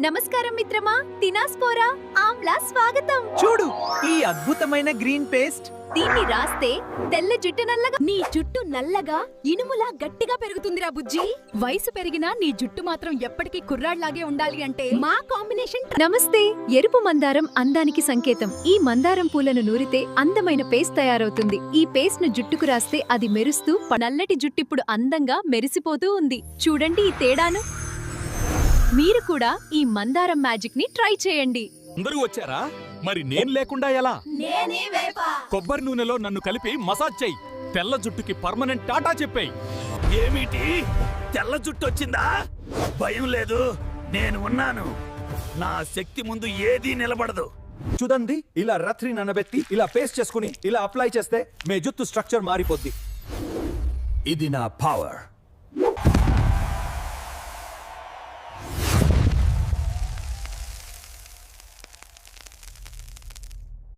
నమస్కారం మిత్రమా, తినాస్పోరా ఆమ్లా స్వాగతం. చూడు ఈ అద్భుతమైన గ్రీన్ పేస్ట్. దీన్ని రాస్తే తెల్ల జుట్టు నల్లగా, నీ జుట్టు నల్లగా ఇనుములా గట్టిగా పెరుగుతుందిరా బుజ్జి. వయసు పెరిగినా నీ జుట్టు మాత్రం ఎప్పటికీ కుర్రాడ్లాగే ఉండాలి అంటే మా కాంబినేషన్. నమస్తే. ఎరుపు మందారం అందానికి సంకేతం. ఈ మందారం పూలను నూరితే అందమైన పేస్ట్ తయారవుతుంది. ఈ పేస్ట్ ను జుట్టుకు రాస్తే అది మెరుస్తూ నల్లటి జుట్టిప్పుడు అందంగా మెరిసిపోతూ ఉంది. చూడండి ఈ తేడాను. మీరు కూడా ఈ మందారం మ్యాజిక్ ని ట్రై చేయండి. అందరూ వచ్చారా? మరి నేను లేకుండా ఎలా? కొబ్బరి నూనెలో నన్ను కలిపి మసాజ్ చెయ్యి. తెల్ల జుట్టుకి పర్మనెంట్ టాటా చెప్పేయ్. ఏమిటి తెల్ల జుట్టు వచ్చిందా? భయం లేదు, నేను ఉన్నాను. నా శక్తి ముందు ఏదీ నిలబడదు. చూడండి, ఇలా రాత్రి నానబెట్టి ఇలా పేస్ట్ చేసుకుని ఇలా అప్లై చేస్తే మీ జుట్టు స్ట్రక్చర్ మారిపోద్ది. ఇది నా పవర్.